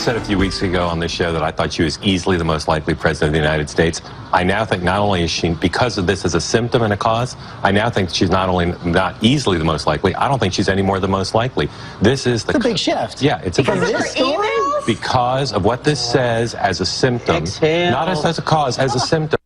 said a few weeks ago on this show that I thought she was easily the most likely president of the United States. I now think not only is she, because of this as a symptom and a cause, I now think she's not only not easily the most likely, I don't think she's any more the most likely. This is the... It's a big shift. Yeah, it's a big shift. Because of what this says as a symptom, not as a cause, as a symptom.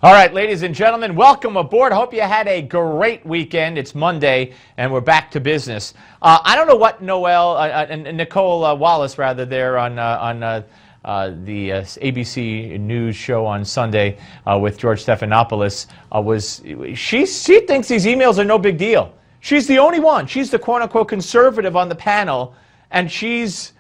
All right, ladies and gentlemen, welcome aboard. Hope you had a great weekend. It's Monday, and we're back to business. I don't know what Nicole Wallace, rather, there on the ABC News show on Sunday with George Stephanopoulos was. She thinks these emails are no big deal. She's the only one. She's the quote-unquote conservative on the panel, and she's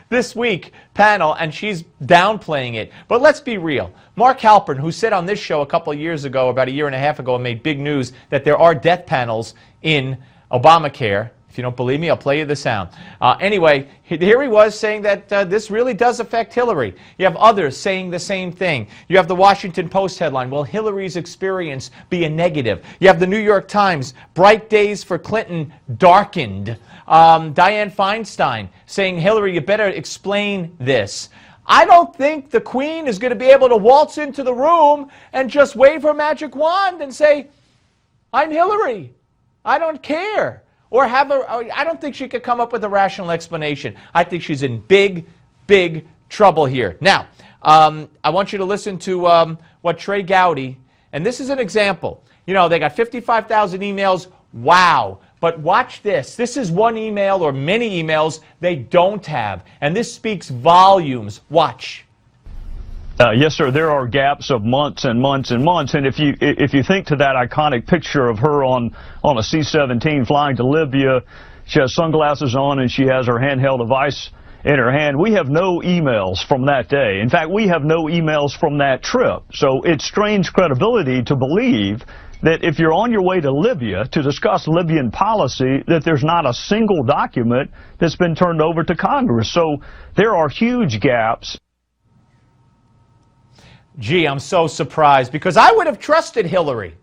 this week panel, and she's downplaying it. But let's be real. Mark Halpern, who said on this show a couple of years ago, about a year and a half ago, and made big news that there are death panels in Obamacare. If you don't believe me, I'll play you the sound. Anyway, here he was saying that this really does affect Hillary. You have others saying the same thing. You have the Washington Post headline, will Hillary's experience be a negative? You have the New York Times, bright days for Clinton darkened. Dianne Feinstein saying, Hillary, you better explain this. I don't think the Queen is going to be able to waltz into the room and just wave her magic wand and say, I'm Hillary. I don't care. Or I don't think she could come up with a rational explanation. I think she's in big, big trouble here. Now, I want you to listen to what Trey Gowdy, and this is an example. You know, they got 55,000 emails. Wow. But watch this. This is one email or many emails they don't have. And this speaks volumes. Watch. Yes, sir. There are gaps of months and months and months. And if you think to that iconic picture of her on a C-17 flying to Libya, she has sunglasses on and she has her handheld device in her hand. We have no emails from that day. In fact, we have no emails from that trip. So it strains credibility to believe that if you're on your way to Libya to discuss Libyan policy, that there's not a single document that's been turned over to Congress. So there are huge gaps. Gee, I'm so surprised, because I would have trusted Hillary.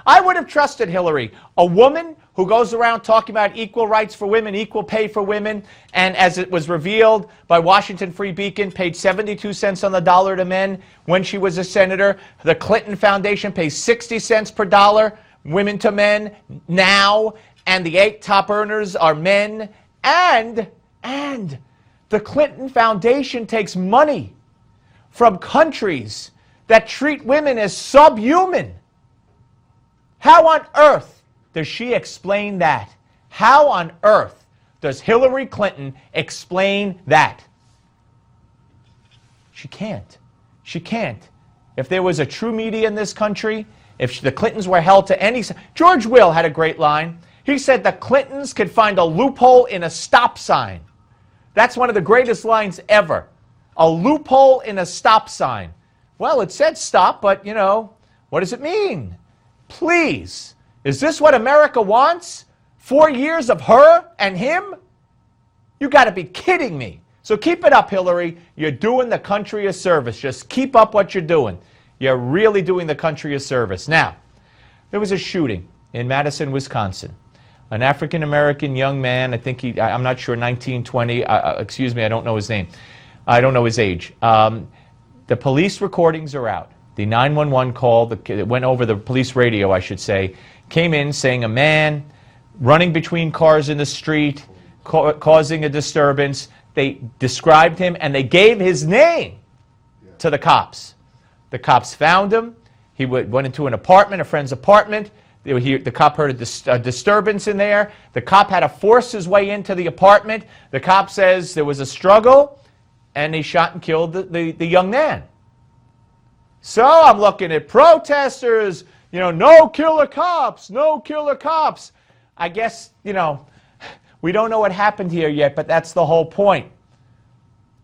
I would have trusted Hillary, a woman who goes around talking about equal rights for women, equal pay for women, and as it was revealed by Washington Free Beacon, paid 72 cents on the dollar to men when she was a senator. The Clinton Foundation pays 60 cents per dollar, women to men, now, and the 8 top earners are men, and the Clinton Foundation takes money from countries that treat women as subhuman. How on earth does she explain that? How on earth does Hillary Clinton explain that? She can't. She can't. If there was a true media in this country, if the Clintons were held to any... George Will had a great line. He said the Clintons could find a loophole in a stop sign. That's one of the greatest lines ever. A loophole in a stop sign. Well, it said stop, but, you know, what does it mean? Please, is this what America wants? 4 years of her and him? You got to be kidding me. So keep it up, Hillary. You're doing the country a service. Just keep up what you're doing. You're really doing the country a service. Now, there was a shooting in Madison, Wisconsin. An African-American young man, I think I'm not sure, 19, 20, excuse me, I don't know his name. I don't know his age. The police recordings are out. The 911 call that went over the police radio, I should say, came in saying a man running between cars in the street, causing a disturbance. They described him and they gave his name to the cops. The cops found him. He went into an apartment, a friend's apartment. The cop heard a disturbance in there. The cop had to force his way into the apartment. The cop says there was a struggle, and they shot and killed the young man. So I'm looking at protesters, you know, no killer cops, no killer cops. I guess, you know, we don't know what happened here yet, but that's the whole point.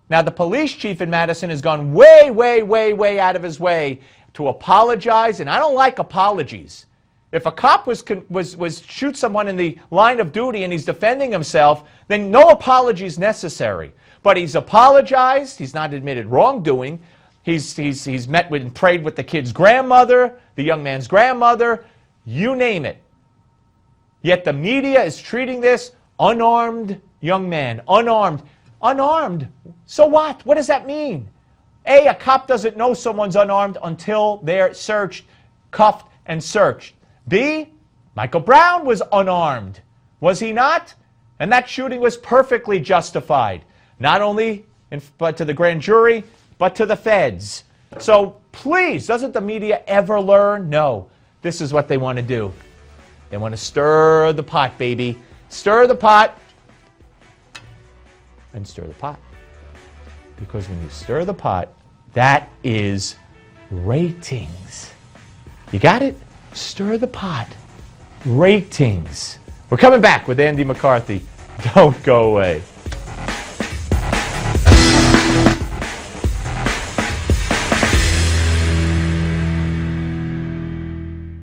Now, the police chief in Madison has gone way, way, way, way out of his way to apologize, and I don't like apologies. If a cop was shoot someone in the line of duty and he's defending himself, then no apology is necessary. But he's apologized. He's not admitted wrongdoing. He's met with and prayed with the kid's grandmother, the young man's grandmother, you name it. Yet the media is treating this unarmed young man, unarmed. Unarmed. So what? What does that mean? A cop doesn't know someone's unarmed until they're searched, cuffed, and searched. B, Michael Brown was unarmed. Was he not? And that shooting was perfectly justified. Not only but to the grand jury, but to the feds. So please, doesn't the media ever learn? No. This is what they want to do. They want to stir the pot, baby. Stir the pot. And stir the pot. Because when you stir the pot, that is ratings. You got it? Stir the pot. Ratings. We're coming back with Andy McCarthy. Don't go away.